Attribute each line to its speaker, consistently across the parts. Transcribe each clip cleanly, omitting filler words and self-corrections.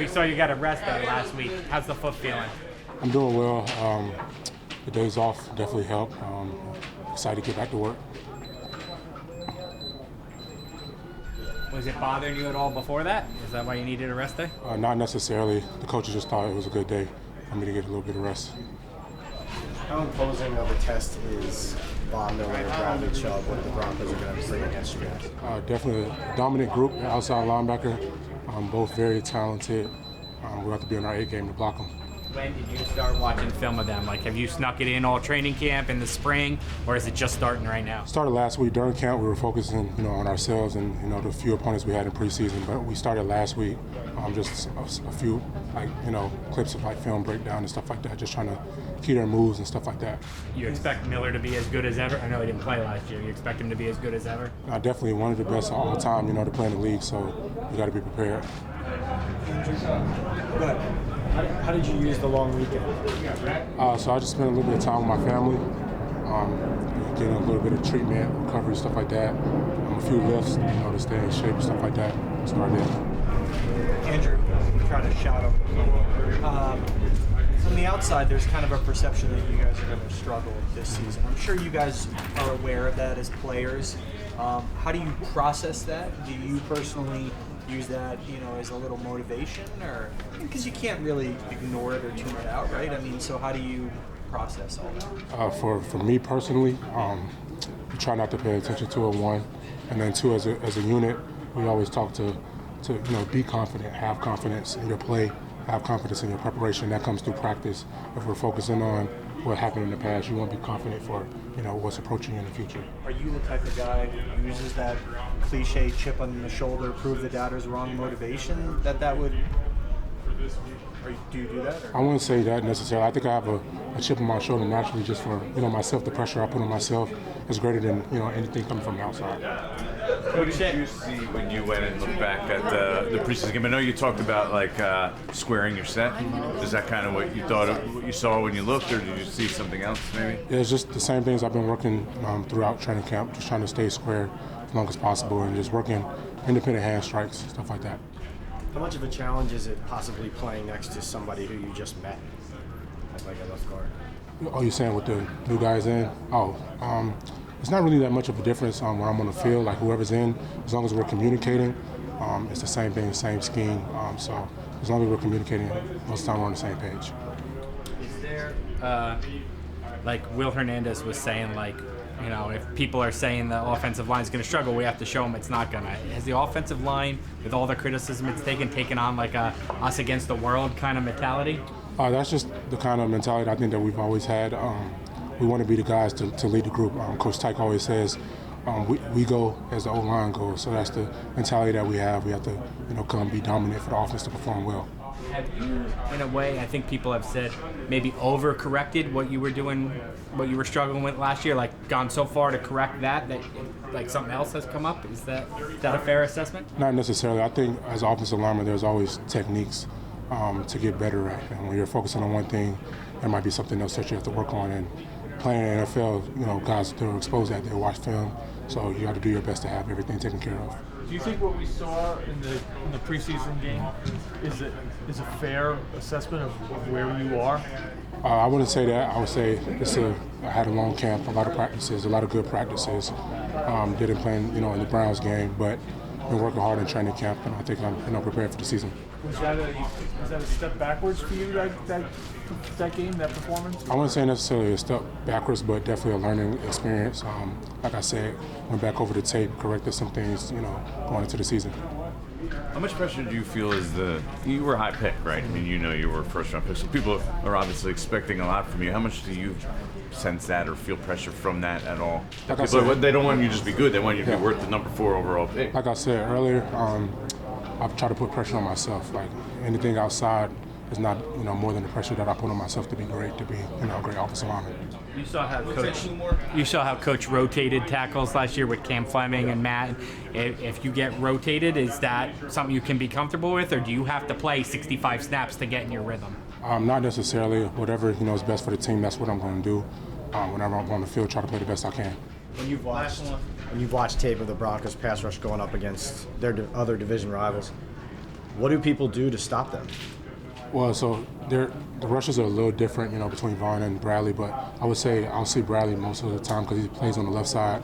Speaker 1: We saw you got a rest day last week. How's the foot feeling?
Speaker 2: I'm doing well. The days off definitely help. Excited to get back to work.
Speaker 1: Was it bothering you at all before that? Is that why you needed a rest day?
Speaker 2: Not necessarily. The coaches just thought it was a good day for me to get a little bit of rest.
Speaker 3: How imposing of a test is Von Miller and Bradley Chubb what the Broncos are going to bring against you guys?
Speaker 2: Definitely a dominant group, outside linebacker. Both very talented. We'll have to be on our A game to block them.
Speaker 1: When did you start watching film of them? Like, have you snuck it in all training camp in the spring, or is it just starting right now?
Speaker 2: Started last week during camp. We were focusing, on ourselves and the few opponents we had in preseason. But we started last week, just a few clips of film breakdown and stuff like that, just trying to key their moves and stuff like that.
Speaker 1: You expect Miller to be as good as ever? I know he didn't play last year. You expect him to be as good as ever?
Speaker 2: Definitely one of the best all the time, to play in the league. So we got to be prepared.
Speaker 3: But how did you use the long weekend?
Speaker 2: So I just spent a little bit of time with my family, getting a little bit of treatment, recovery, stuff like that. A few lifts, to stay in shape and stuff like that. Started it.
Speaker 4: Andrew, try to shout him. From the outside, there's kind of a perception that you guys are going to struggle this season. I'm sure you guys are aware of that as players. How do you process that? Do you personally use that, as a little motivation, or because you can't really ignore it or tune it out, right? I mean, so how do you process all that?
Speaker 2: For me personally, we try not to pay attention to it, one, and then two, as a unit, we always talk to be confident, have confidence in your play, have confidence in your preparation. That comes through practice. If we're focusing on what happened in the past, you want to be confident for what's approaching you in the future.
Speaker 4: Are you the type of guy who uses that cliche chip on the shoulder, prove the doubters wrong motivation that would, or do you do that? Or?
Speaker 2: I wouldn't say that necessarily. I think I have a chip on my shoulder naturally, just for myself. The pressure I put on myself is greater than anything coming from the outside.
Speaker 5: What did you see when you went and looked back at the preseason game? I know you talked about squaring your set. Is that kind of what you thought, what you saw when you looked, or did you see something else maybe?
Speaker 2: Yeah, it's just the same things I've been working throughout training camp, just trying to stay square as long as possible and just working independent hand strikes, stuff like that.
Speaker 3: How much of a challenge is it possibly playing next to somebody who you just met, like a left guard?
Speaker 2: Oh, you're saying with the new guys in? It's not really that much of a difference when I'm on the field. Like whoever's in, as long as we're communicating, it's the same thing, same scheme. So as long as we're communicating, most of the time we're on the same page.
Speaker 1: Is there, like Will Hernandez was saying, if people are saying the offensive line is going to struggle, we have to show them it's not going to. Has the offensive line, with all the criticism it's taken on like a us against the world kind of mentality?
Speaker 2: That's just the kind of mentality I think that we've always had. We want to be the guys to lead the group. Coach Tyke always says, we go as the O-line goes. So that's the mentality that we have. We have to, come be dominant for the offense to perform well.
Speaker 1: Have you, in a way, I think people have said, maybe overcorrected what you were doing, what you were struggling with last year, like gone so far to correct that like something else has come up? Is that a fair assessment?
Speaker 2: Not necessarily. I think as an offensive lineman, there's always techniques to get better at. And when you're focusing on one thing, there might be something else that you have to work on. And playing in the NFL, guys, they're exposed that they watch film, so you got to do your best to have everything taken care of.
Speaker 6: Do you think what we saw in the preseason game is a fair assessment of where you are?
Speaker 2: I wouldn't say that. I would say I had a long camp, a lot of practices, a lot of good practices. Didn't play in the Browns game, but been working hard in training camp, and I think I'm prepared for the season.
Speaker 6: Was that a step backwards for you, that game, that performance?
Speaker 2: I wouldn't say necessarily a step backwards, but definitely a learning experience. Like I said, went back over the tape, corrected some things, going into the season.
Speaker 5: How much pressure do you feel you were a high pick, right? I mean, you were a first-round pick, so people are obviously expecting a lot from you. How much do you sense that or feel pressure from that at all? They don't want you to just be good. They want you to be worth the number 4 overall pick.
Speaker 2: Like I said earlier, I've tried to put pressure on myself. Like anything outside is not, more than the pressure that I put on myself to be great, to be, a great offensive lineman.
Speaker 1: You saw how Coach rotated tackles last year with Cam Fleming and Matt. If you get rotated, is that something you can be comfortable with, or do you have to play 65 snaps to get in your rhythm?
Speaker 2: Not necessarily. Whatever is best for the team, that's what I'm going to do. Whenever I'm on the field, try to play the best I can.
Speaker 3: When you've watched tape of the Broncos pass rush going up against their other division rivals, What do people do to stop them?
Speaker 2: Well, so the rushes are a little different, between Vaughn and Bradley. But I would say I'll see Bradley most of the time because he plays on the left side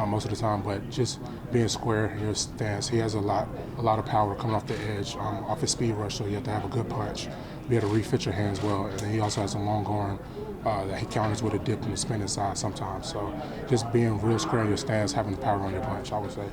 Speaker 2: most of the time. But just being square in your stance, he has a lot of power coming off the edge, off his speed rush. So you have to have a good punch, be able to refit your hands well, and then he also has a long arm that he counters with a dip and a spin inside sometimes. So just being real square in your stance, having the power on your punch, I would say.